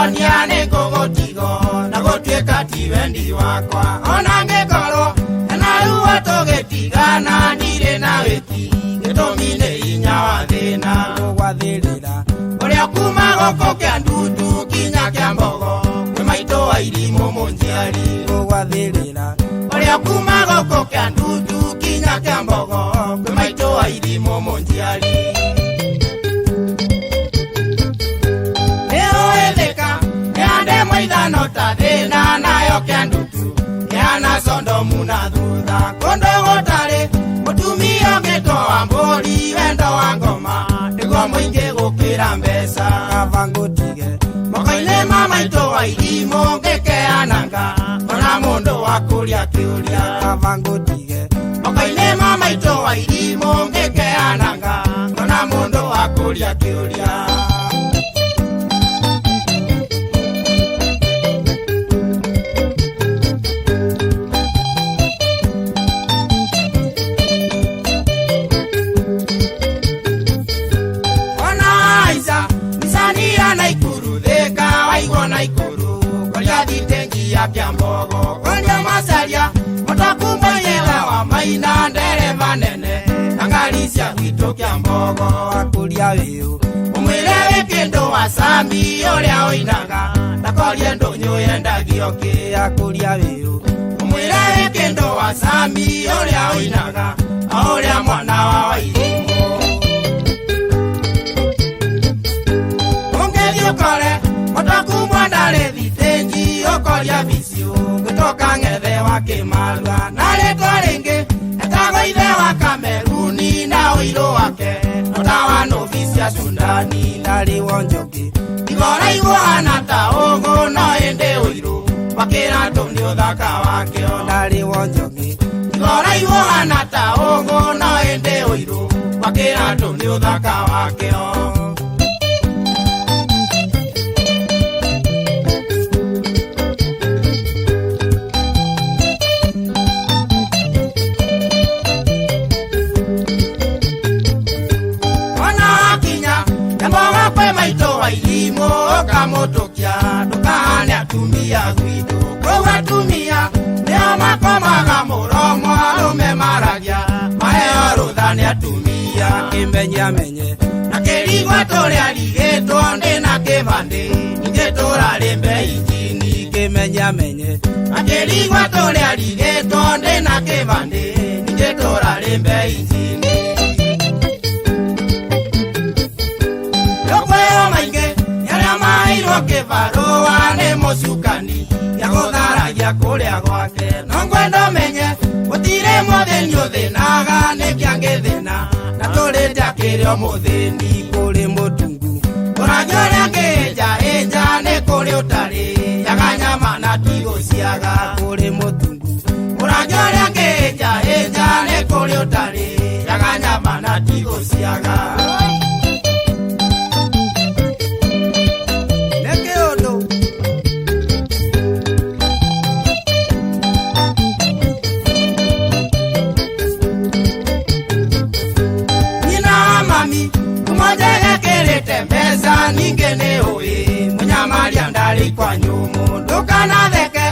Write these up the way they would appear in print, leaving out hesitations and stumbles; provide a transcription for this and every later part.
kuonia nikugotigo na gutuika ti wendi wakwa ona ngikoro na ruwa tugitigana ndire na wiki gitumi ni inya wa thina gwathirira uria kuma goko kia ndutu kinya kia mbogo kwi maito wa irimu munjiari gwathirira uria kuma goko kia ndutu kinya kia mbogo kwi maito wa irimu munjiari Maidano tadena na yokendutu yana sondo muna duda kondo gotare mutumia geto ambori wendo wangoma ego mwinge gukira mbesa kavangutige mokaine mama ito wa irimo ngeke ananga ona mundo wa kuria kiuria kavangutige mokaine mama ito wa irimo ngeke ananga ona mundo wa kuria kiuria Kia mbogo konya masalia mutakumanyela wa maina ndereva nene angalisia kwito kia mbogo akulia wiu umwilewe kendo wa sambi olia oinaga nakolie ndonyo yenda gioke akulia wiu umwilewe kendo wa sambi olia oinaga olia mwana wa wairimo ungeviukole mutakumwandale vitenji okolia visio kutoka ngethe wa kimalwa naletwa ringi etago ithe wa Kameruni na uiro wake notawa novisia Sundani ndari wonjoki igora iguana ta ugu no ende uiro wakira tundi uthaka wakeo ndari wonjoki igora iguana ta ugu no ende uiro wakira tundi uthaka wakeo Wailimo kamotokia dukane atumia gwitu kwa tumia leo makomaga muromo arume maragia maheo ruthani atumia kimenya menye na kirigwa toria ligeto ndi na kibande ngetora lembe injini kimenya menye na kirigwa toria ligeto ndi na kibande ngetora lembe injini Kevaroa ne mosukani ya godaragia kuria gwake no ngwendo menye gutire mutheni uthinaga ne kiangethina na turita kirio mutheni kuri mutungu uranyoria ngeja enja ne kuri utari yaganyama na tigo ciaga kuri mutungu uranyoria ngeja enja ne kuri utari yaganyama na tigo ciaga Tembeza ningene oi munyamaria ndari kwa nyumu ndukana theke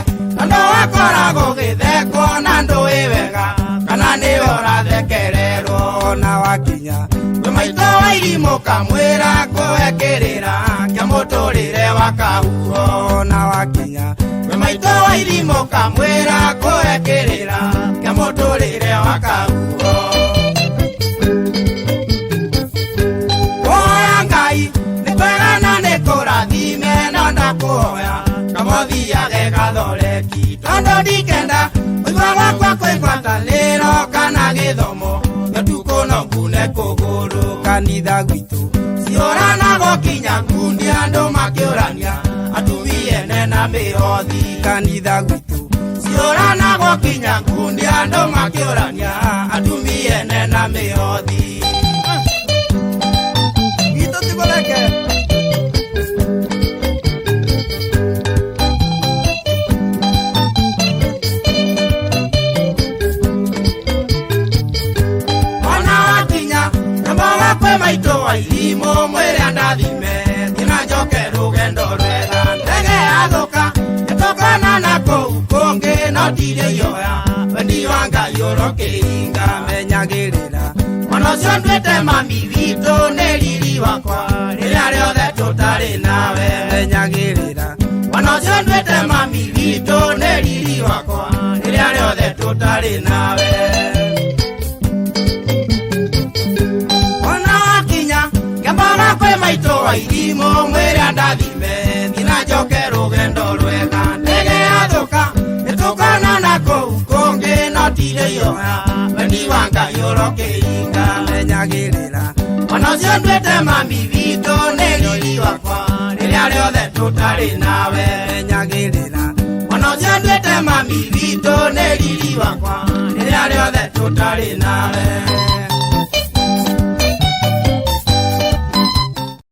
ndo wakorago githeko na ndui wega kana ni ora thekerero na wakinya maito wa irimo kamwira kuekirira kia muturire wa kahuro na wakinya maito wa irimo kamwira kuekirira kia muturire wa kahuro kuoya kamothia gegathoreki tondo dikenda uigwa wakwa kwigwata lero kana githomo gatuko no ngune kuguru kanitha gwitu ciorana gokinya kundi andu makiurania atumie nena mihothi kanitha gwitu ciorana gokinya kundi andu makiurania atumie nena mihothi gitu tiboleke maito wa irimo mwere andathime tina njoke rugendo rwega yoro kiinga menyagirira Mwana ucio ndwite mami witũ nĩ riri wakwa rĩrĩa rĩothe tũtarĩ nawe menyagirira Mwana ucio ndwite mami witũ nĩ riri wakwa rĩrĩa rĩothe tũtarĩ nawe Ona wakinya ngĩmbaga kwĩ maitũ wa irimũ mwĩrĩa ndathime thina njoke rũgendo rwega ndege yathũka nĩtũkonana kũu kũngĩ no tirĩ iyoya wendi wa Ngai ũrokĩinga menyagirira Mwana ucio ndwĩte mami witũ nĩ riri wakwa rĩrĩa rĩothe tũtarĩ nawe menyagirira Mwana ucio ndwĩte mami witũ nĩ riri wakwa rĩrĩa rĩothe tũtarĩ nawe